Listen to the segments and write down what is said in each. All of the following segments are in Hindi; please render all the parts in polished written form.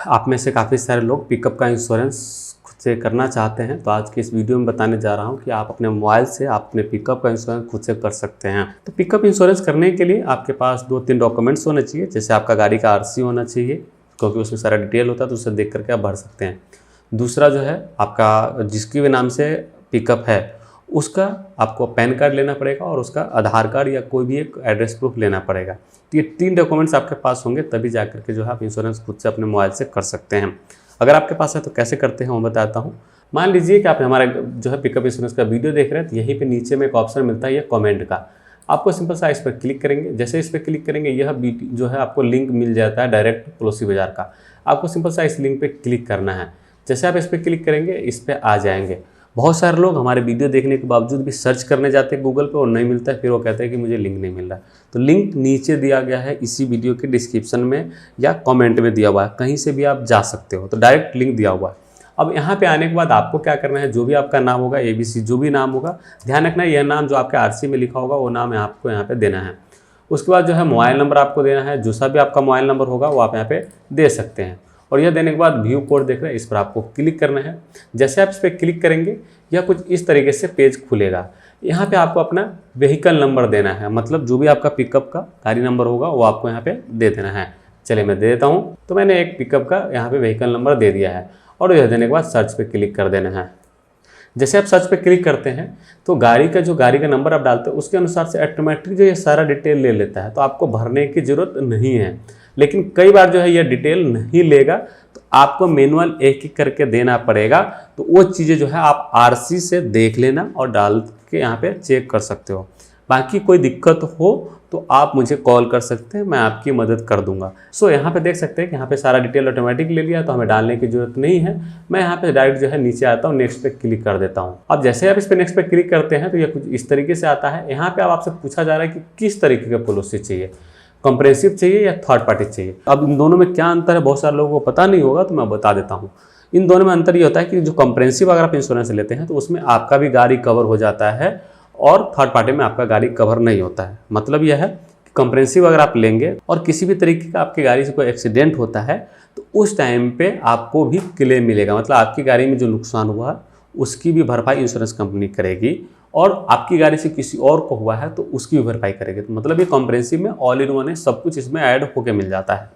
आप में से काफ़ी सारे लोग पिकअप का इंश्योरेंस खुद से करना चाहते हैं, तो आज की इस वीडियो में बताने जा रहा हूं कि आप अपने मोबाइल से आप अपने पिकअप का इंश्योरेंस खुद से कर सकते हैं। तो पिकअप इंश्योरेंस करने के लिए आपके पास 2-3 डॉक्यूमेंट्स होने चाहिए। जैसे आपका गाड़ी का आरसी होना चाहिए, क्योंकि उसमें सारा डिटेल होता है, तो उसे देख करके आप भर सकते हैं। दूसरा जो है आपका जिसकी भी नाम से पिकअप है उसका आपको पैन कार्ड लेना पड़ेगा और उसका आधार कार्ड या कोई भी एक एड्रेस प्रूफ लेना पड़ेगा। तो ये 3 डॉक्यूमेंट्स आपके पास होंगे, तभी जा करके जो है आप इंश्योरेंस खुद से अपने मोबाइल से कर सकते हैं। अगर आपके पास है तो कैसे करते हैं वो बताता हूँ। मान लीजिए कि आप हमारा जो है पिकअप इंश्योरेंस का वीडियो देख रहे हैं, तो यहीं पे नीचे में एक ऑप्शन मिलता है ये कमेंट का। आपको सिंपल सा इस पर क्लिक करेंगे। जैसे इस पर क्लिक करेंगे यह जो है आपको लिंक मिल जाता है डायरेक्ट पॉलिसी बाजार का। आपको सिंपल सा इस लिंक पर क्लिक करना है। जैसे आप इस पर क्लिक करेंगे इस पर आ जाएंगे। बहुत सारे लोग हमारे वीडियो देखने के बावजूद भी सर्च करने जाते हैं गूगल पे और नहीं मिलता है, फिर वो कहते हैं कि मुझे लिंक नहीं मिल रहा। तो लिंक नीचे दिया गया है इसी वीडियो के डिस्क्रिप्शन में या कमेंट में दिया हुआ है, कहीं से भी आप जा सकते हो। तो डायरेक्ट लिंक दिया हुआ है। अब यहाँ पे आने के बाद आपको क्या करना है, जो भी आपका नाम होगा ABC जो भी नाम होगा, ध्यान रखना यह नाम जो आपके आरसी में लिखा होगा वो नाम आपको यहाँ पे देना है। उसके बाद जो है मोबाइल नंबर आपको देना है। जो सा भी आपका मोबाइल नंबर होगा वो आप यहाँ पे दे सकते हैं। और यह देने के बाद व्यू कोड देख रहे हैं, इस पर आपको क्लिक करना है। जैसे आप इस पर क्लिक करेंगे यह कुछ इस तरीके से पेज खुलेगा। यहाँ पे आपको अपना व्हीकल नंबर देना है, मतलब जो भी आपका पिकअप का गाड़ी नंबर होगा वो आपको यहाँ पे दे देना है। चलिए मैं दे देता हूँ। तो मैंने एक पिकअप का यहाँ पे व्हीकल नंबर दे दिया है और यह देने के बाद सर्च पे क्लिक कर देना है। जैसे आप सर्च पे क्लिक करते हैं तो गाड़ी का नंबर आप डालते हैं उसके अनुसार से ऑटोमेटिक जो ये सारा डिटेल ले लेता है, तो आपको भरने की ज़रूरत नहीं है। लेकिन कई बार जो है ये डिटेल नहीं लेगा तो आपको मैनुअल एक एक करके देना पड़ेगा। तो वो चीज़ें जो है आप आरसी से देख लेना और डाल के यहाँ पे चेक कर सकते हो। बाकी कोई दिक्कत हो तो आप मुझे कॉल कर सकते हैं, मैं आपकी मदद कर दूंगा। सो यहाँ पे देख सकते हैं कि यहाँ पे सारा डिटेल ऑटोमेटिक ले लिया, तो हमें डालने की जरूरत नहीं है। मैं यहाँ पे डायरेक्ट जो है नीचे आता हूँ, नेक्स्ट पे क्लिक कर देता हूँ। अब जैसे आप इस पे नेक्स्ट पे क्लिक करते हैं तो ये कुछ इस तरीके से आता है। यहाँ पे अब आपसे पूछा जा रहा है कि किस तरीके का पॉलिसी चाहिए, कॉम्प्रिहेंसिव चाहिए या थर्ड पार्टी चाहिए। अब इन दोनों में क्या अंतर है बहुत सारे लोगों को पता नहीं होगा, तो मैं बता देता हूँ। इन दोनों में अंतर ये होता है कि जो कॉम्प्रिहेंसिव अगर आप इंश्योरेंस लेते हैं तो उसमें आपका भी गाड़ी कवर हो जाता है और थर्ड पार्टी में आपका गाड़ी कवर नहीं होता है। मतलब यह है कि कॉम्प्रिहेंसिव अगर आप लेंगे और किसी भी तरीके का आपकी गाड़ी से कोई एक्सीडेंट होता है तो उस टाइम पे आपको भी क्लेम मिलेगा। मतलब आपकी गाड़ी में जो नुकसान हुआ है उसकी भी भरपाई इंश्योरेंस कंपनी करेगी और आपकी गाड़ी से किसी और को हुआ है तो उसकी भी भरपाई करेगी। तो मतलब ये कॉम्प्रिहेंसिव में ऑल इन वन है, सब कुछ इसमें ऐड होके मिल जाता है।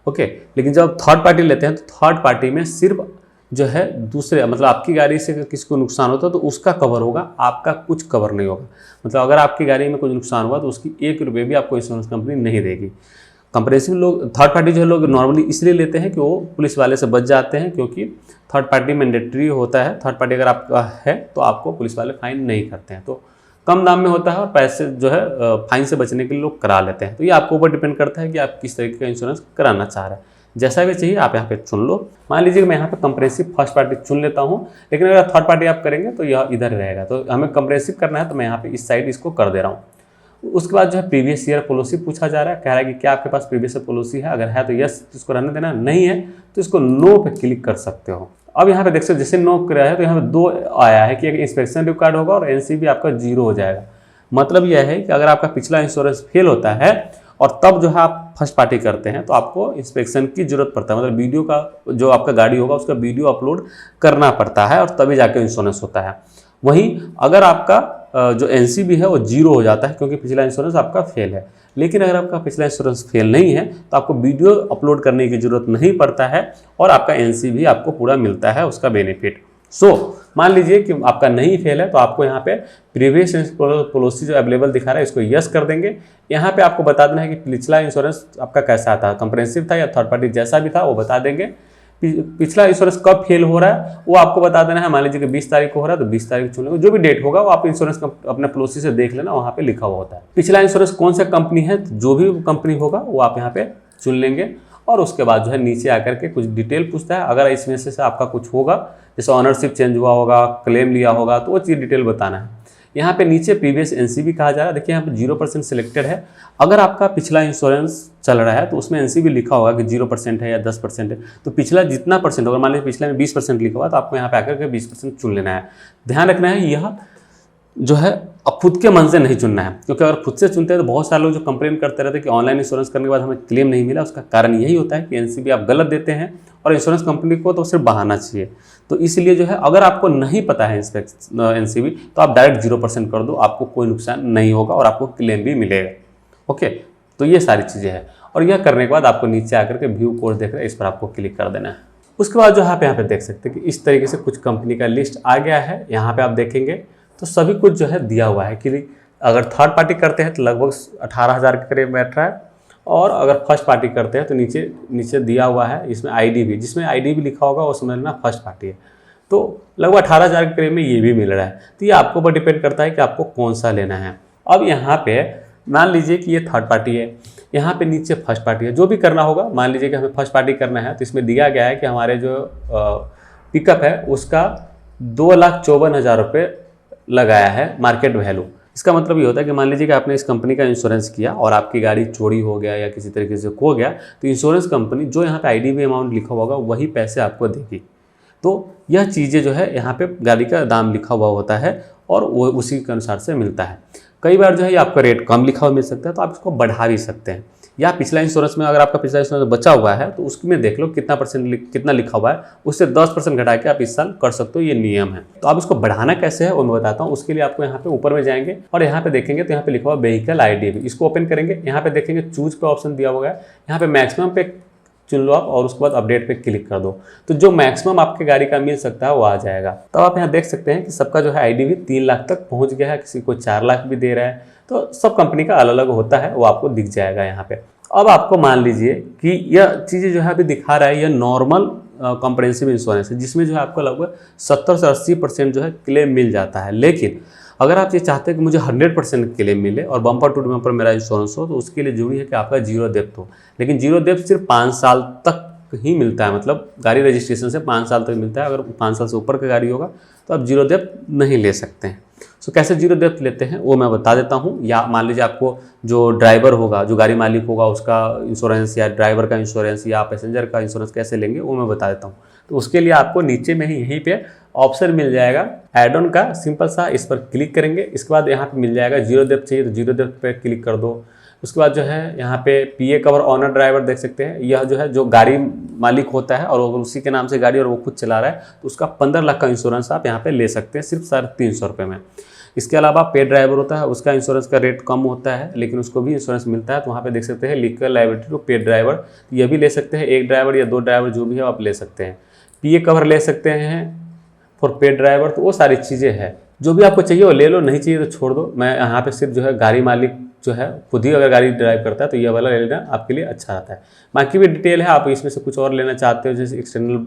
ओके, लेकिन जब आप थर्ड पार्टी लेते हैं तो थर्ड पार्टी में सिर्फ जो है दूसरे, मतलब आपकी गाड़ी से किसी को नुकसान होता है तो उसका कवर होगा, आपका कुछ कवर नहीं होगा। मतलब अगर आपकी गाड़ी में कुछ नुकसान हुआ तो उसकी 1 रुपये भी आपको इंश्योरेंस कंपनी नहीं देगी। कॉम्प्रिहेंसिव लोग थर्ड पार्टी जो है लोग नॉर्मली इसलिए लेते हैं कि वो पुलिस वाले से बच जाते हैं, क्योंकि थर्ड पार्टी मैंडेटरी होता है। थर्ड पार्टी अगर आपका है तो आपको पुलिस वाले फाइन नहीं करते हैं, तो कम दाम में होता है और पैसे जो है फाइन से बचने के लिए लोग करा लेते हैं। तो ये आपके ऊपर डिपेंड करता है कि आप किस तरीके का इंश्योरेंस कराना चाह रहे हैं। जैसा भी चाहिए आप यहाँ पे चुन लो। मान लीजिए कि मैं यहाँ पे कॉम्प्रिहेंसिव फर्स्ट पार्टी चुन लेता हूँ, लेकिन अगर थर्ड पार्टी आप करेंगे तो यह इधर रहेगा। तो हमें कॉम्प्रिहेंसिव करना है तो मैं यहाँ पे इस साइड इसको कर दे रहा हूँ। उसके बाद जो है प्रीवियस ईयर पॉलिसी पूछा जा रहा है, कह रहा है कि क्या आपके पास प्रीवियस ईयर पॉलिसी है। अगर है तो यस, इसको रहने देना, नहीं है तो इसको नो पे क्लिक कर सकते हो। अब यहाँ पे देख सकते हो जैसे नो कराया है तो यहाँ पे 2 आया है कि एक इंस्पेक्शन रिकॉर्ड होगा और NCB आपका 0 हो जाएगा। मतलब यह है कि अगर आपका पिछला इंश्योरेंस फेल होता है और तब जो है आप फर्स्ट पार्टी करते हैं तो आपको इंस्पेक्शन की जरूरत पड़ता है। मतलब वीडियो का जो आपका गाड़ी होगा उसका वीडियो अपलोड करना पड़ता है और तभी जाके इंश्योरेंस होता है। वहीं अगर आपका जो NCB है वो 0 हो जाता है क्योंकि पिछला इंश्योरेंस आपका फेल है। लेकिन अगर आपका पिछला इंश्योरेंस फेल नहीं है तो आपको वीडियो अपलोड करने की जरूरत नहीं पड़ता है और आपका NCB आपको पूरा मिलता है उसका बेनिफिट। मान लीजिए कि आपका नहीं फेल है तो आपको यहाँ पे प्रीवियस पॉलिसी जो अवेलेबल दिखा रहा है इसको यस कर देंगे। यहाँ पे आपको बता देना है कि पिछला इंश्योरेंस आपका कैसा था, कॉम्प्रिहेंसिव था या थर्ड पार्टी, जैसा भी था वो बता देंगे। पिछला इंश्योरेंस कब फेल हो रहा है वो आपको बता देना है। मान लीजिए कि 20 तारीख को हो रहा है तो 20 तारीख चुनेंगे, जो भी डेट होगा वो आप इंश्योरेंस अपने पॉलिसी से देख लेना, वहाँ पे लिखा हुआ होता है। पिछला इंश्योरेंस कौन सा कंपनी है, जो भी कंपनी होगा वो आप यहाँ पे चुन लेंगे। और उसके बाद जो है नीचे आकर के कुछ डिटेल पूछता है। अगर इसमें से आपका कुछ होगा, जैसे ऑनरशिप चेंज हुआ होगा, क्लेम लिया होगा, तो वो चीज़ डिटेल बताना है। यहाँ पे नीचे प्रीवियस NCB कहा जा रहा है। देखिए यहाँ पे 0% सिलेक्टेड है। अगर आपका पिछला इंश्योरेंस चल रहा है तो उसमें NCB लिखा होगा कि 0% है या 10% है, तो पिछला जितना परसेंट होगा, मान लीजिए पिछले में 20% लिखा हुआ तो आपको यहाँ पे आकर के 20% चुन लेना है। ध्यान रखना है यह जो है खुद के मन से नहीं चुनना है, क्योंकि अगर खुद से चुनते हैं तो बहुत सारे लोग जो कंप्लेन करते रहते हैं कि ऑनलाइन इंश्योरेंस करने के बाद हमें क्लेम नहीं मिला। उसका कारण यही होता है कि एनसीबी आप गलत देते हैं और इंश्योरेंस कंपनी को तो सिर्फ बहाना चाहिए। तो इसलिए जो है अगर आपको नहीं पता है एनसीबी तो आप डायरेक्ट 0% कर दो, आपको कोई नुकसान नहीं होगा और आपको क्लेम भी मिलेगा। ओके, तो ये सारी चीज़ें हैं। और यह करने के बाद आपको नीचे आकर के व्यू कोर्स देख रहे हैं, इस पर आपको क्लिक कर देना है। उसके बाद जो आप यहाँ पे देख सकते हैं कि इस तरीके से कुछ कंपनी का लिस्ट आ गया है। यहाँ पे आप देखेंगे तो सभी कुछ जो है दिया हुआ है कि अगर थर्ड पार्टी करते हैं तो लगभग 18,000 के करीब बैठ रहा है, और अगर फर्स्ट पार्टी करते हैं तो नीचे दिया हुआ है इसमें आईडी भी, जिसमें आईडी भी लिखा होगा वो समझ लेना फर्स्ट पार्टी है। तो लगभग 18,000 के करीब में ये भी मिल रहा है। तो ये आपके ऊपर डिपेंड करता है कि आपको कौन सा लेना है। अब यहाँ पे मान लीजिए कि ये थर्ड पार्टी है, यहाँ पे नीचे फर्स्ट पार्टी है। जो भी करना होगा, मान लीजिए कि हमें फर्स्ट पार्टी करना है तो इसमें दिया गया है कि हमारे जो पिकअप है उसका 2,54,000 रुपये लगाया है मार्केट वैल्यू। इसका मतलब ये होता है कि मान लीजिए कि आपने इस कंपनी का इंश्योरेंस किया और आपकी गाड़ी चोरी हो गया या किसी तरीके से खो गया, तो इंश्योरेंस कंपनी जो यहाँ पे आईडी में अमाउंट लिखा होगा वही पैसे आपको देगी। तो यह चीज़ें जो है यहाँ पे गाड़ी का दाम लिखा हुआ होता है और वो उसी के अनुसार से मिलता है। कई बार जो है आपका रेट कम लिखा हुआ मिल सकता है तो आप इसको बढ़ा भी सकते हैं, या पिछला इंश्योरेंस में अगर आपका पिछला इंश्योरेंस बचा हुआ है तो उसमें देख लो कितना लिखा हुआ है, उससे 10% घटा के आप इस साल कर सकते हो, ये नियम है। तो आप इसको बढ़ाना कैसे है वो मैं बताता हूँ। उसके लिए आपको यहाँ पे ऊपर में जाएंगे और यहाँ पे देखेंगे तो यहाँ पे लिखा हुआ व्हीकल आईडी भी, इसको ओपन करेंगे। यहाँ पे देखेंगे चूज पे ऑप्शन दिया हुआ है, यहाँ पे मैक्सिमम पे चुन लो आप और उसके बाद अपडेट पे क्लिक कर दो। तो जो मैक्सिमम आपके गाड़ी का मिल सकता है वो आ जाएगा। तब आप यहाँ देख सकते हैं कि सबका जो है आईडी भी 3 लाख तक पहुँच गया है, किसी को 4 लाख भी दे रहा है। तो सब कंपनी का अलग अलग होता है, वो आपको दिख जाएगा यहाँ पे। अब आपको मान लीजिए कि यह चीज़ें जो है अभी दिखा रहा है, यह नॉर्मल कॉम्प्रिहेंसिव इंश्योरेंस है, जिसमें जो है आपको लगभग 70 से 80% जो है क्लेम मिल जाता है। लेकिन अगर आप ये चाहते हैं कि मुझे 100% क्लेम मिले और बम्पर टू बम्पर मेरा इंश्योरेंस हो, तो उसके लिए जरूरी है कि आपका जीरो डेप्थ हो। लेकिन जीरो डेप्थ सिर्फ 5 साल तक ही मिलता है, मतलब गाड़ी रजिस्ट्रेशन से 5 साल तक मिलता है। अगर 5 साल से ऊपर का गाड़ी होगा तो आप जीरो डेप्थ नहीं ले सकते हैं। सो कैसे जीरो डेप्थ लेते हैं वो मैं बता देता हूँ। या मान लीजिए आपको जो ड्राइवर होगा, जो गाड़ी मालिक होगा, उसका इंश्योरेंस या ड्राइवर का इंश्योरेंस या पैसेंजर का इंश्योरेंस कैसे लेंगे वो मैं बता देता हूँ। तो उसके लिए आपको नीचे में ही यहीं पे ऑप्शन मिल जाएगा ऐड ऑन का, सिंपल सा, इस पर क्लिक करेंगे। इसके बाद यहाँ पे मिल जाएगा जीरो डेप्थ चाहिए तो जीरो डेप्थ पे क्लिक कर दो। उसके बाद जो है यहाँ पे पीए कवर ऑनर ड्राइवर देख सकते हैं, यह जो है जो गाड़ी मालिक होता है और अगर उसी के नाम से गाड़ी और वो खुद चला रहा है तो उसका 15 लाख का इंश्योरेंस आप यहाँ पे ले सकते हैं सिर्फ 350 रुपये में। इसके अलावा पे ड्राइवर होता है, उसका इंश्योरेंस का रेट कम होता है लेकिन उसको भी इंश्योरेंस मिलता है। तो वहाँ पे देख सकते हैं लीगल लायबिलिटी टू पे ड्राइवर, ये भी ले सकते हैं। 1 ड्राइवर या 2 ड्राइवर जो भी है आप ले सकते हैं। पीए कवर ले सकते हैं फॉर पे ड्राइवर। तो वो सारी चीज़ें हैं, जो भी आपको चाहिए वो ले लो, नहीं चाहिए तो छोड़ दो। मैं यहाँ पे सिर्फ जो है गाड़ी मालिक जो है खुद ही अगर गाड़ी ड्राइव करता है तो ये वाला ले लेना आपके लिए अच्छा रहता है। बाकी भी डिटेल है, आप इसमें से कुछ और लेना चाहते हो जैसे एक्सटर्नल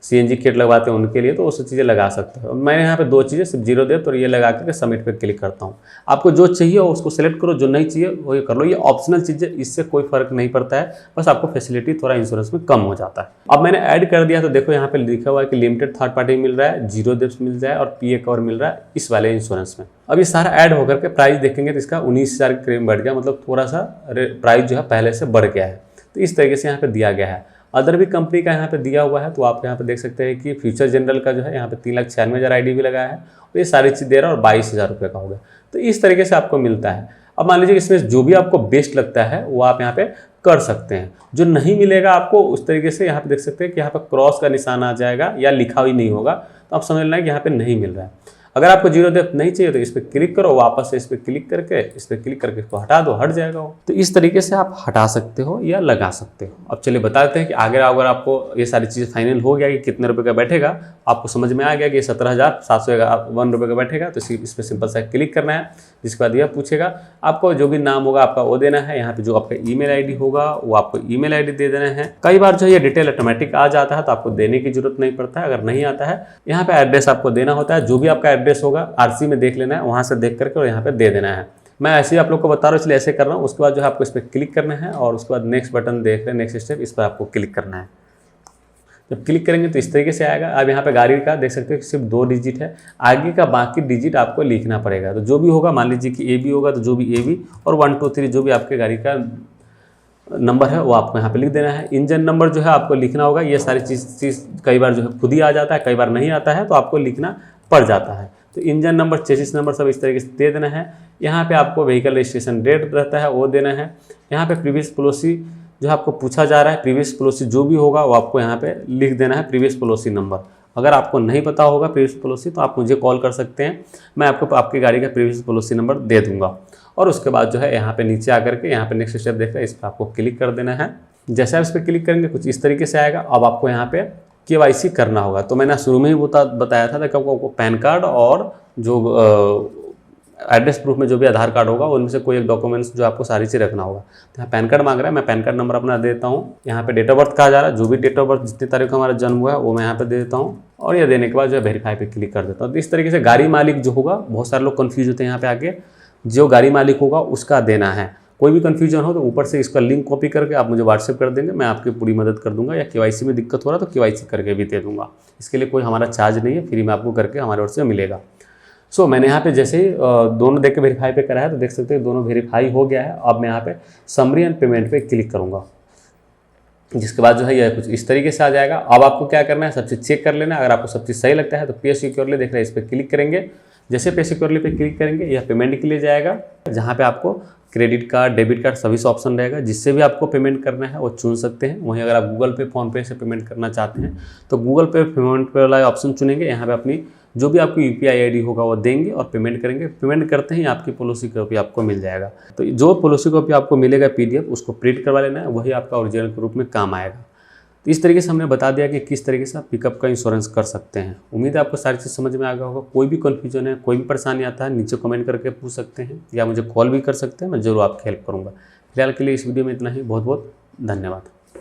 सीएनजी किट लगवाते हैं उनके लिए, तो वो सब चीज़ें लगा सकते हो। मैं यहाँ पे 2 चीज़ें सिर्फ जीरो डेप्थ और ये लगा करके सबमिट पे क्लिक करता हूँ। आपको जो चाहिए हो उसको सेलेक्ट करो, जो नहीं चाहिए वो ये कर लो। ये ऑप्शनल चीज़ें, इससे कोई फर्क नहीं पड़ता है, बस आपको फैसिलिटी थोड़ा इंश्योरेंस में कम हो जाता है। अब मैंने ऐड कर दिया तो देखो यहाँ पे लिखा हुआ है कि लिमिटेड थर्ड पार्टी मिल रहा है, जीरो डेप्थ मिल जाए और पीए कवर मिल रहा है इस वाले इंश्योरेंस में। अब ये सारा ऐड होकर के प्राइस देखेंगे तो इसका 19,000 के करीब बढ़ गया, मतलब थोड़ा सा प्राइस जो है पहले से बढ़ गया है। तो इस तरीके से यहाँ पे दिया गया है। अदर भी कंपनी का यहाँ पे दिया हुआ है, तो आप यहाँ पे देख सकते हैं कि फ्यूचर जनरल का जो है यहाँ पे 3,96,000 आईडी भी लगाया है और ये सारी चीज़ दे रहा है और 22,000 रुपये का होगा। तो इस तरीके से आपको मिलता है। अब मान लीजिए इसमें जो भी आपको बेस्ट लगता है वो आप यहाँ पे कर सकते हैं। जो नहीं मिलेगा आपको उस तरीके से यहाँ पे देख सकते हैं कि यहाँ पे क्रॉस का निशान आ जाएगा या लिखा ही नहीं होगा, तो आप समझ लेना है कि यहाँ पे नहीं मिल रहा है। अगर आपको जीरो डेप्थ नहीं चाहिए तो इस पर क्लिक करो, वापस से इस पर क्लिक करके इसको हटा दो, हट जाएगा वो। तो इस तरीके से आप हटा सकते हो या लगा सकते हो। अब चलिए बता देते हैं कि आगे अगर आपको ये सारी चीज़ फाइनल हो गया कि कितने रुपए का बैठेगा, आपको समझ में आ गया कि 17,701 रुपये का बैठेगा, तो इस पर सिंपल सा क्लिक करना है। जिसके बाद यह पूछेगा आपको जो भी नाम होगा आपका वो देना है। यहाँ पे जो आपका ईमेल आईडी होगा वो आपको ईमेल आईडी दे देना है। कई बार जो ये डिटेल ऑटोमेटिक आ जाता है तो आपको देने की जरूरत नहीं पड़ता है। अगर नहीं आता है यहाँ पे एड्रेस आपको देना होता है, जो भी आपका एड्रेस होगा आरसी में देख लेना है, वहाँ से देख करके और यहाँ पे दे देना है। मैं ऐसे ही आप लोग को बता रहा हूँ इसलिए ऐसे कर रहा हूँ। उसके बाद जो है आपको इस पर क्लिक करना है और उसके बाद नेक्स्ट बटन देख रहे हैं, नेक्स्ट स्टेप, इस पर आपको क्लिक करना है। जब क्लिक करेंगे तो इस तरीके से आएगा। अब यहाँ पे गाड़ी का देख सकते हो कि सिर्फ 2 डिजिट है, आगे का बाकी डिजिट आपको लिखना पड़ेगा। तो जो भी होगा, मान लीजिए कि AB होगा तो जो भी AB और 1 2 3 जो भी आपके गाड़ी का नंबर है वो आपको यहाँ पे लिख देना है। इंजन नंबर जो है आपको लिखना होगा। ये सारी चीज़ कई बार जो है खुद ही आ जाता है, कई बार नहीं आता है तो आपको लिखना पड़ जाता है। तो इंजन नंबर, चेसिस नंबर सब इस तरीके से दे देना है। यहाँ पे आपको व्हीकल रजिस्ट्रेशन डेट रहता है वो देना है। यहाँ पे प्रीवियस पॉलिसी जो आपको पूछा जा रहा है, प्रीवियस पॉलिसी जो भी होगा वो आपको यहाँ पे लिख देना है, प्रीवियस पॉलिसी नंबर। अगर आपको नहीं पता होगा प्रीवियस पॉलिसी तो आप मुझे कॉल कर सकते हैं, मैं आपको आपकी गाड़ी का प्रीवियस पॉलिसी नंबर दे दूंगा। और उसके बाद जो है यहाँ पे नीचे आकर के यहाँ पे नेक्स्ट स्टेप देखना है, इस पर आपको क्लिक कर देना है। जैसे आप इस पर क्लिक करेंगे कुछ इस तरीके से आएगा। अब आपको यहाँ पे KYC करना होगा। तो मैंने शुरू में ही बताया था कि आपको पैन कार्ड और जो एड्रेस प्रूफ में जो भी आधार कार्ड होगा उनमें से कोई एक डॉक्यूमेंट्स जो आपको सारी चीज़ रखना होगा। तो यहाँ पैन कार्ड मांग रहा है, मैं पैन कार्ड नंबर अपना दे देता हूँ। यहाँ पे डेट ऑफ बर्थ कहा जा रहा है, जो भी डेट ऑफ बर्थ जितनी तारीख को हमारा जन्म हुआ है वो मैं यहाँ पे दे देता हूँ। और ये देने के बाद जो है वेरीफाई पे क्लिक कर देता हूँ। तो इस तरीके से गाड़ी मालिक जो होगा, बहुत सारे लोग कन्फ्यूज होते हैं यहाँ पे आके, जो गाड़ी मालिक होगा उसका देना है। कोई भी कन्फ्यूजन हो तो ऊपर से इसका लिंक कॉपी करके आप मुझे व्हाट्सएप कर देंगे, मैं आपकी पूरी मदद कर दूंगा। या KYC में दिक्कत हो रहा है तो KYC करके भी दे दूंगा। इसके लिए कोई हमारा चार्ज नहीं है, फ्री में आपको करके हमारे ओर से मिलेगा। सो मैंने यहाँ पे जैसे ही दोनों देख के वेरीफाई पे करा है तो देख सकते हैं दोनों वेरीफाई हो गया है। अब मैं यहाँ पे समरी एंड पेमेंट पे क्लिक करूँगा, जिसके बाद जो है यह कुछ इस तरीके से आ जाएगा। अब आपको क्या करना है, सब चीज़ चेक कर लेना है। अगर आपको सब चीज़ सही लगता है तो पे सिक्योरली देख रहे हैं, इस पर क्लिक करेंगे। जैसे पे सिक्योरली पे क्लिक करेंगे यह पेमेंट के लिए जाएगा, जहाँ पे आपको क्रेडिट कार्ड, डेबिट कार्ड सभी से ऑप्शन रहेगा। जिससे भी आपको पेमेंट करना है वो चुन सकते हैं। वहीं अगर आप गूगल पे, फ़ोन पे से पेमेंट करना चाहते हैं तो गूगल पे पेमेंट पे वाला ऑप्शन चुनेंगे। यहाँ पे अपनी जो भी आपकी UPI ID होगा वो देंगे और पेमेंट करेंगे। पेमेंट करते ही आपकी पॉलिसी कॉपी आपको मिल जाएगा। तो जो पॉलिसी कॉपी आपको मिलेगा PDF, उसको प्रिंट करवा लेना है, वही आपका ओरिजिनल के रूप में काम आएगा। तो इस तरीके से हमने बता दिया कि किस तरीके से आप पिकअप का इंश्योरेंस कर सकते हैं। उम्मीद है आपको सारी चीज़ समझ में आ गया होगा। कोई भी कन्फ्यूजन है, कोई भी परेशानी आता है, नीचे कमेंट करके पूछ सकते हैं या मुझे कॉल भी कर सकते हैं, मैं ज़रूर आपकी हेल्प करूँगा। फिलहाल के लिए इस वीडियो में इतना ही। बहुत बहुत धन्यवाद।